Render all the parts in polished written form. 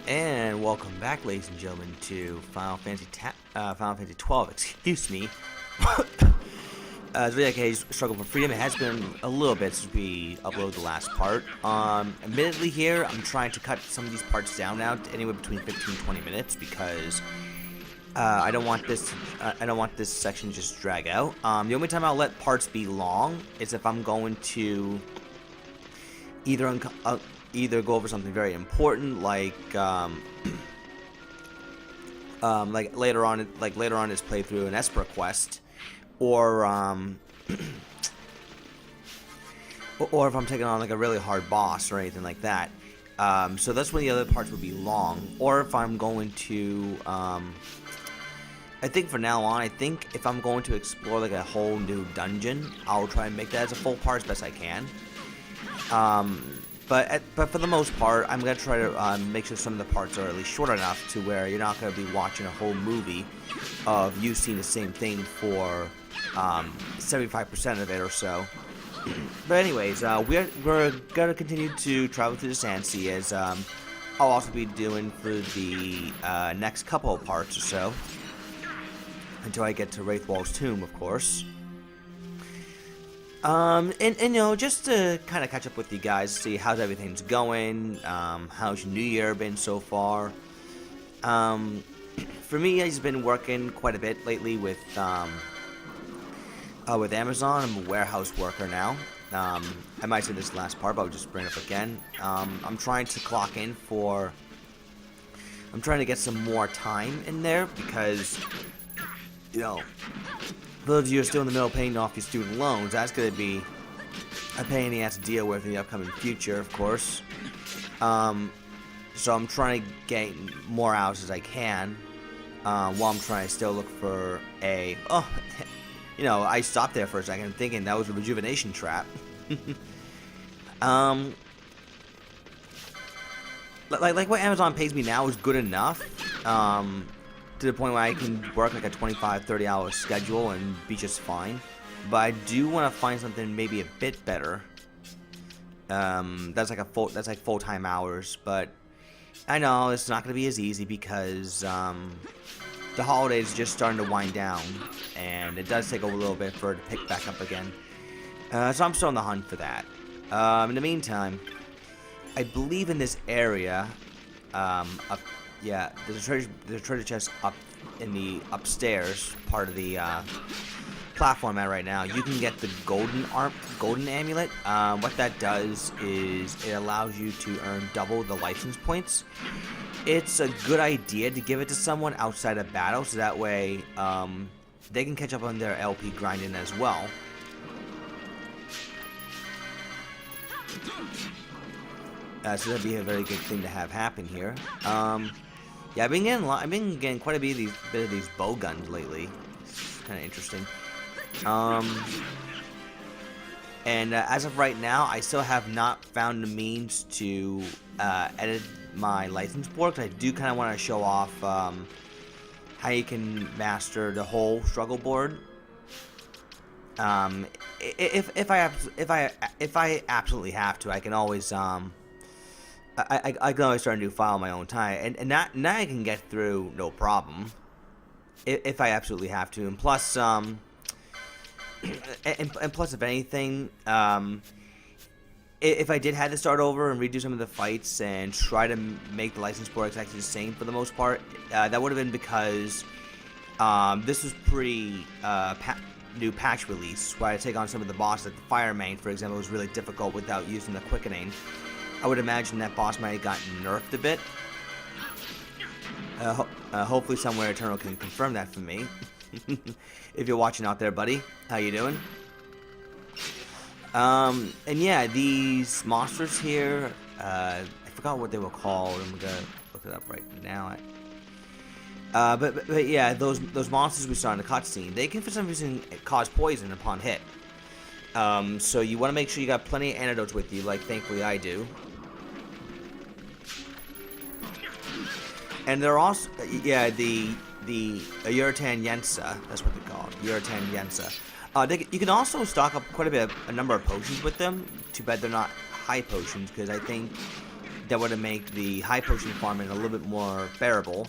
And welcome back, ladies and gentlemen, to Final Fantasy 12. Excuse me. It's really like a struggle for freedom. It has been a little bit since we uploaded the last part. Admittedly, here I'm trying to cut some of these parts down now to anywhere between 15 and 20 minutes because I don't want this. I don't want this section to just drag out. The only time I'll let parts be long is if I'm going to either go over something very important, like later on in this playthrough, an Esper quest, or if I'm taking on like a really hard boss or anything like that. So that's when the other parts would be long. Or if I'm going to, I think for now on, if I'm going to explore like a whole new dungeon, I'll try and make that as a full part as best I can. But for the most part, I'm going to try to make sure some of the parts are at least short enough to where you're not going to be watching a whole movie of you seeing the same thing for 75% of it or so. But anyways, we're going to continue to travel through the Sandsea, as I'll also be doing for the next couple of parts or so, until I get to Raithwall's tomb, of course. And you know, just to kind of catch up with you guys, see how's everything's going, how's your new year been so far. For me, I've been working quite a bit lately with Amazon. I'm a warehouse worker now. I might say this last part, but I'll just bring it up again. I'm trying to clock in for, I'm trying to get some more time in there because, you know, those of you who are still in the middle of paying off your student loans, that's going to be a pain in the ass to deal with in the upcoming future, of course. So I'm trying to get more hours as I can, while I'm trying to still look for a... Oh, you know, I stopped there for a second thinking that was a rejuvenation trap. Like what Amazon pays me now is good enough. To the point where I can work like a 25-30 hour schedule and be just fine. But I do want to find something maybe a bit better. That's like full-time hours, but I know it's not going to be as easy because the holidays are just starting to wind down, and it does take a little bit for it to pick back up again. So I'm still on the hunt for that. In the meantime, I believe in this area, yeah, there's a treasure chest up in the upstairs part of the platform at right now. You can get the golden amulet. What that does is it allows you to earn double the license points. It's a good idea to give it to someone outside of battle, so that way they can catch up on their LP grinding as well. So that'd be a very good thing to have happen here. Yeah, I've been getting quite a bit of these bow guns lately. It's kind of interesting. And as of right now, I still have not found the means to edit my license board, because I do kind of want to show off how you can master the whole struggle board. If I absolutely have to, I can always I can always start a new file on my own time, and now I can get through no problem, if I absolutely have to. And plus, and plus, if anything, if I did have to start over and redo some of the fights and try to make the license board exactly the same for the most part, that would have been because this was pretty new patch release, where I take on some of the bosses, like the Fire Main, for example, was really difficult without using the quickening. I would imagine that boss might have gotten nerfed a bit. Hopefully Somewhere Eternal can confirm that for me. If you're watching out there, buddy, how you doing? And yeah, these monsters here, I forgot what they were called. I'm gonna look it up right now. But yeah, those monsters we saw in the cutscene, they can for some reason cause poison upon hit. So you want to make sure you got plenty of antidotes with you, like thankfully I do. And they're also, yeah, the Yuratan Yensa, that's what they're called, Yuratan Yensa. You can also stock up quite a number of potions with them. Too bad they're not high potions, because I think that would make the high potion farming a little bit more bearable.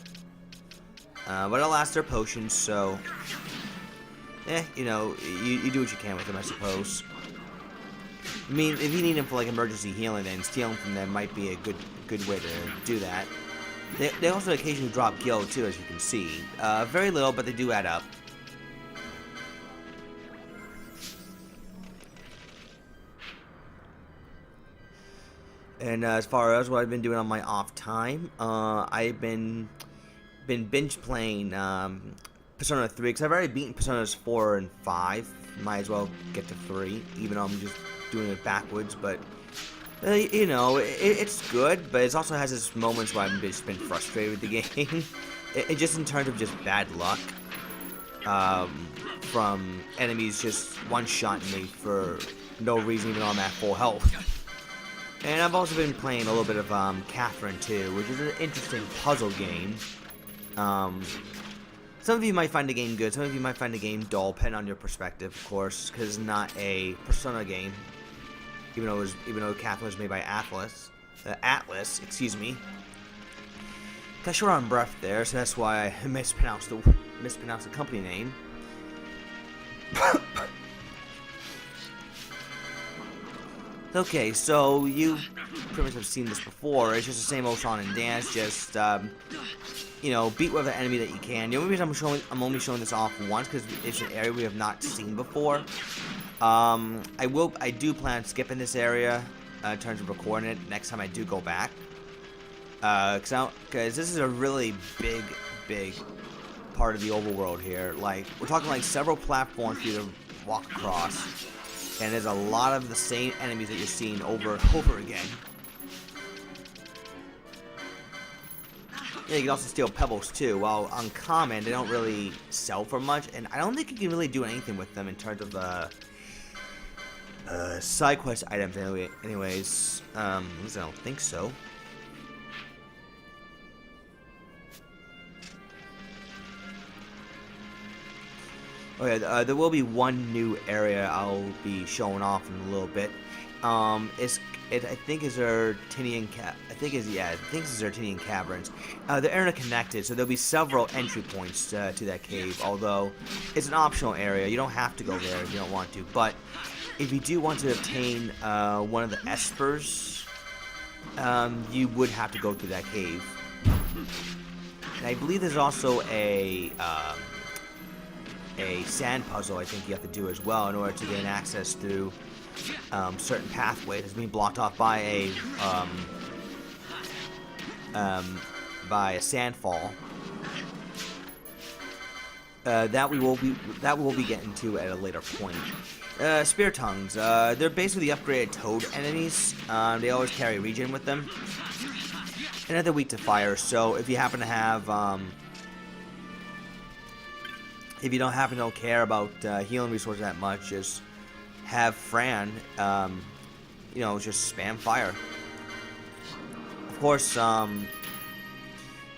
But alas, they're potions, so you know, you do what you can with them, I suppose. I mean, if you need them for like emergency healing, then stealing from them might be a good way to do that. They also occasionally drop gil too, as you can see. Very little, but they do add up. And as far as what I've been doing on my off time, I've been binge playing Persona 3, because I've already beaten Personas 4 and 5. Might as well get to 3, even though I'm just doing it backwards. But you know, it's good, but it also has its moments where I've just been frustrated with the game. it just in terms of just bad luck, from enemies just one-shotting me for no reason, even though I'm at full health. And I've also been playing a little bit of Catherine 2, which is an interesting puzzle game. Some of you might find the game good, some of you might find the game dull, depending on your perspective, of course, because it's not a Persona game. Even though Catherine was made by Atlas, excuse me. Got short on breath there, so that's why I mispronounced the company name. Okay, so you pretty much have seen this before. It's just the same old song and dance. Just you know, beat whatever enemy that you can. The only reason I'm only showing this off once because it's an area we have not seen before. I do plan on skipping this area in terms of recording it next time I do go back. Because this is a really big part of the overworld here. Like, we're talking like several platforms for you to walk across. And there's a lot of the same enemies that you're seeing over and over again. Yeah, you can also steal pebbles too. While uncommon, they don't really sell for much. And I don't think you can really do anything with them in terms of side quest items anyways. At least I don't think so. Okay, there will be one new area I'll be showing off in a little bit. I think is Artinian Caverns. They're interconnected, so there'll be several entry points to that cave. Although it's an optional area, you don't have to go there if you don't want to. But if you do want to obtain one of the espers, you would have to go through that cave. And I believe there's also a sand puzzle I think you have to do as well in order to gain access through certain pathways. It's being blocked off by a sandfall. That we will be getting to at a later point. Spear tongues. They're basically upgraded toad enemies. They always carry regen with them, and they're weak to fire. So if you happen to have if you don't care about healing resources that much, just have Fran, you know, just spam fire. Of course, that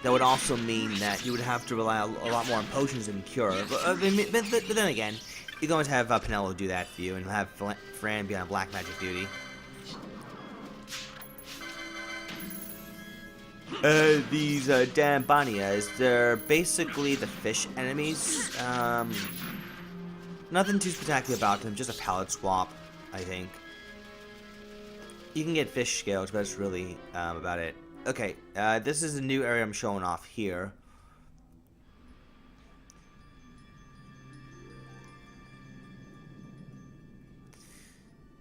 would also mean that you would have to rely a lot more on potions than cure. But then again, you can always have Penelo do that for you and have Fran be on black magic duty. These Dambanias, they're basically the fish enemies. Nothing too spectacular about them, just a palette swap, I think. You can get fish scales, but that's really about it. Okay, this is a new area I'm showing off here.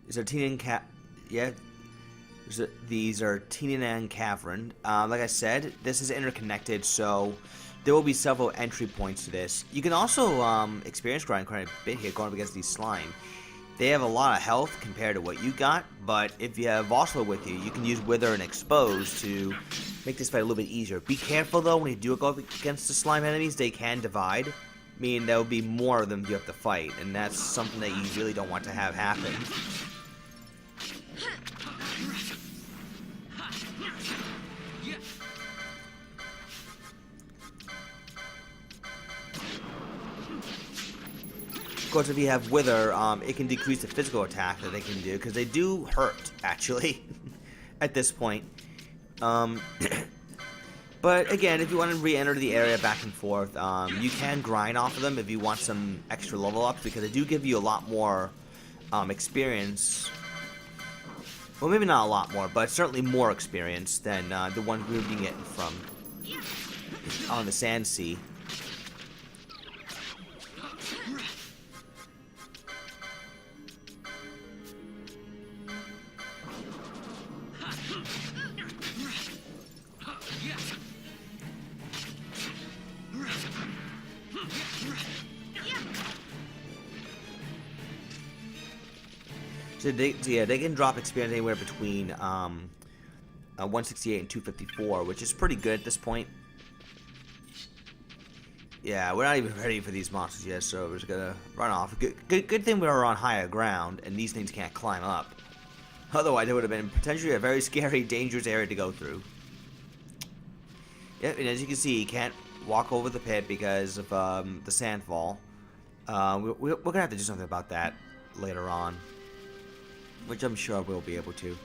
Is Artinian These are Tinian Cavern. Like I said, this is interconnected, so there will be several entry points to this. You can also experience grind quite a bit here going up against these slime. They have a lot of health compared to what you got, but if you have Vossler with you, you can use Wither and Expose to make this fight a little bit easier. Be careful though, when you do go up against the slime enemies, they can divide, meaning there will be more of them you have to fight, and that's something that you really don't want to have happen. Of course, if you have Wither, it can decrease the physical attack that they can do, because they do hurt, actually, at this point. But again, if you want to re-enter the area back and forth, you can grind off of them if you want some extra level ups, because they do give you a lot more experience. Well, maybe not a lot more, but certainly more experience than the ones we were being getting from on the Sandsea. So they can drop experience anywhere between 168 and 254, which is pretty good at this point. Yeah, we're not even ready for these monsters yet, so we're just gonna run off. Good thing we were on higher ground, and these things can't climb up. Otherwise, it would have been potentially a very scary, dangerous area to go through. Yep, and as you can see, you can't walk over the pit because of the sandfall. We're gonna have to do something about that later on, which I'm sure we'll be able to.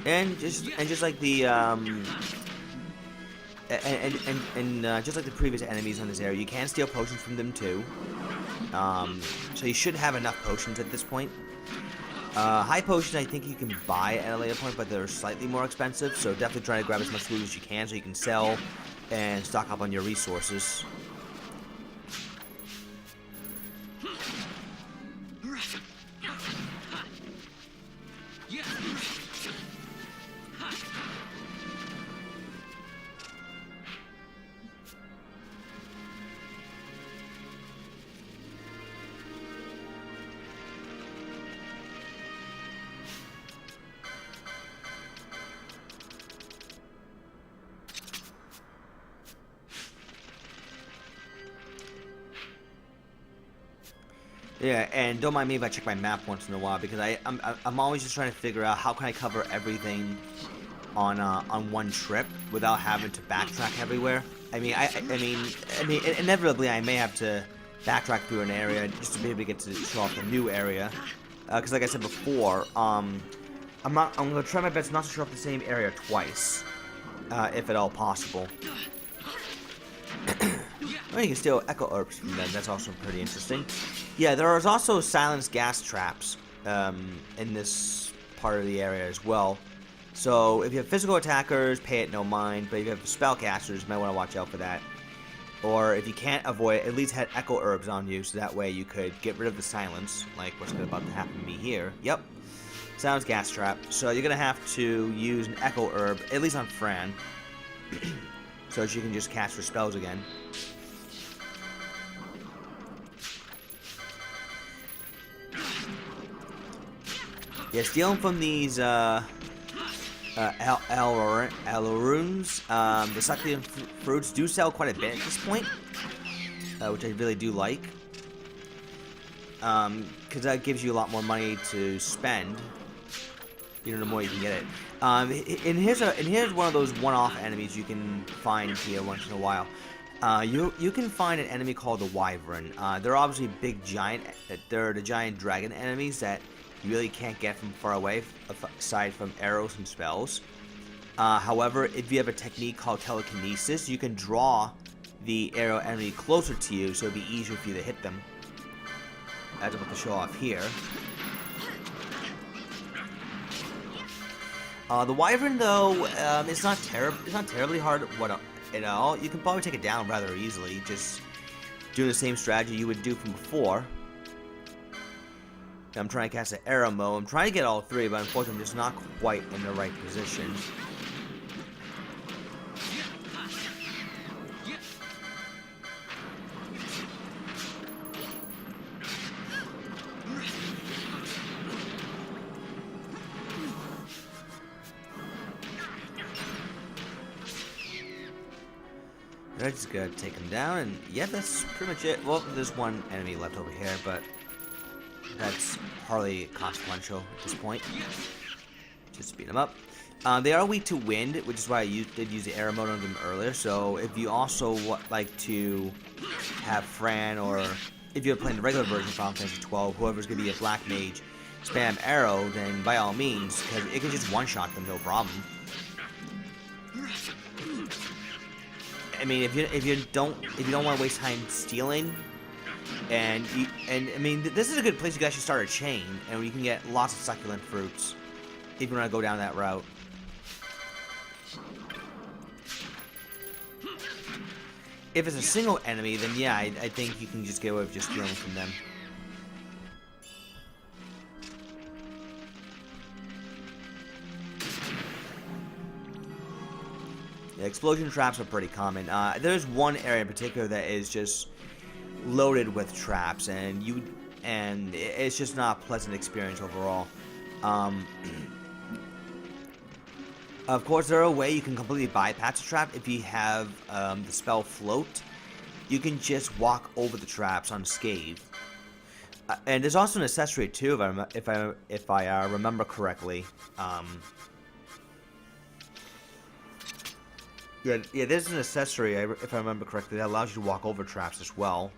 And just like the just like the previous enemies on this area, you can steal potions from them too. So you should have enough potions at this point. High potions I think you can buy at a later point, but they're slightly more expensive, so definitely try to grab as much food as you can so you can sell and stock up on your resources. Yeah, and don't mind me if I check my map once in a while, because I'm always just trying to figure out how can I cover everything on one trip without having to backtrack everywhere. I mean, inevitably I may have to backtrack through an area just to be able to get to show off the new area, because like I said before, I'm gonna try my best not to show off the same area twice, if at all possible. Well, you can steal echo herbs from them. That's also pretty interesting. Yeah, there is also silenced gas traps in this part of the area as well. So if you have physical attackers, pay it no mind. But if you have spellcasters, you might want to watch out for that. Or if you can't avoid it, at least have echo herbs on you, so that way you could get rid of the silence, like what's about to happen to me here. Yep, silenced gas trap. So you're gonna have to use an echo herb, at least on Fran, so she can just cast her spells again. Yeah, stealing from these Alarunes, the succulent fruits do sell quite a bit at this point, which I really do like, because that gives you a lot more money to spend. You know, the more you can get it. And here's one of those one-off enemies you can find here once in a while. You can find an enemy called the Wyvern. They're obviously big giant. They're the giant dragon enemies that you really can't get from far away, aside from arrows and spells. However, if you have a technique called telekinesis, you can draw the arrow enemy closer to you, so it'll be easier for you to hit them. As I'm about to show off here. The Wyvern, though, it's not terribly hard at all. You can probably take it down rather easily, just doing the same strategy you would do from before. I'm trying to cast an arrow mode. I'm trying to get all three, but unfortunately I'm just not quite in the right position. I just gotta take him down, and yeah, that's pretty much it. Well, there's one enemy left over here, but that's hardly consequential at this point. Just beat him up. They are weak to wind, which is why I did use the arrow mode on them earlier. So if you also like to have Fran, or if you're playing the regular version of Final Fantasy 12, whoever's going to be a black mage, spam arrow, then by all means, because it can just one-shot them, no problem. I mean, if you don't want to waste time stealing, and I mean, this is a good place you guys should start a chain, and you can get lots of succulent fruits if you want to go down that route. If it's a single enemy, then yeah, I think you can just get away with just stealing from them. Yeah, explosion traps are pretty common. There's one area in particular that is just loaded with traps, and it's just not a pleasant experience overall. Of course, there are a way you can completely bypass a trap if you have the spell float. You can just walk over the traps unscathed. And there's also an accessory too, if I remember correctly. Yeah, there's an accessory, if I remember correctly, that allows you to walk over traps as well.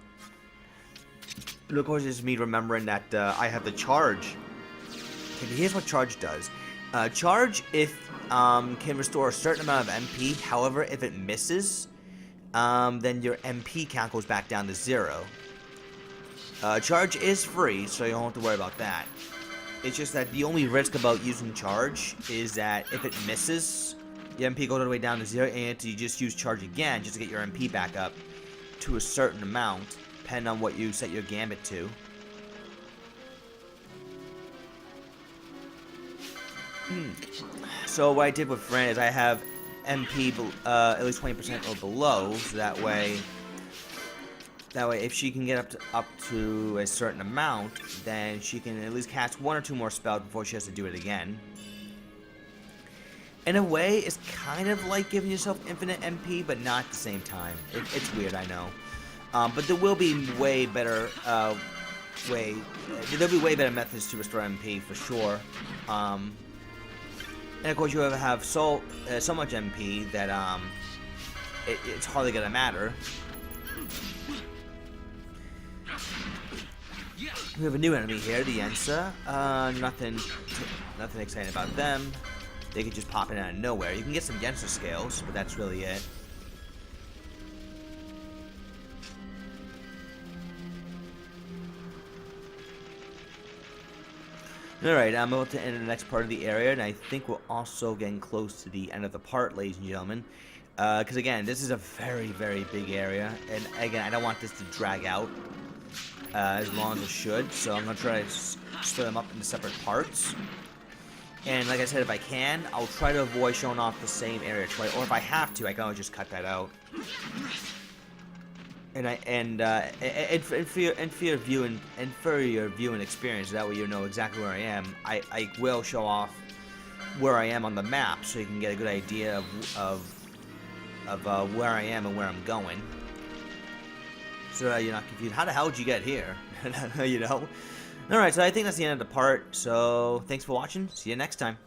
And of course, it's me remembering that I have the charge. Okay, here's what charge does. Charge can restore a certain amount of MP. However, if it misses, then your MP count goes back down to 0. Charge is free, so you don't have to worry about that. It's just that the only risk about using charge is that if it misses, your MP goes all the way down to 0, and you just use charge again just to get your MP back up to a certain amount, depending on what you set your gambit to. So what I did with Fran is I have MP at least 20% or below, so that way if she can get up to a certain amount, then she can at least cast 1 or 2 more spells before she has to do it again. In a way, it's kind of like giving yourself infinite MP, but not at the same time. It's weird, I know. But there will be way better methods to restore MP for sure. And of course, you have so much MP that it's hardly gonna matter. We have a new enemy here, the Ensa. Nothing exciting about them. They could just pop in out of nowhere. You can get some Yensa scales, but that's really it. Alright, I'm about to enter the next part of the area, and I think we're also getting close to the end of the part, ladies and gentlemen. Because again, this is a very, very big area, and again, I don't want this to drag out as long as it should, so I'm going to try to split them up into separate parts. And like I said, if I can, I'll try to avoid showing off the same area twice, or if I have to, I can always just cut that out. And for your viewing experience, that way you know exactly where I am. I will show off where I am on the map, so you can get a good idea of where I am and where I'm going. So that you're not confused. How the hell did you get here? You know. All right, so I think that's the end of the part. So thanks for watching. See you next time.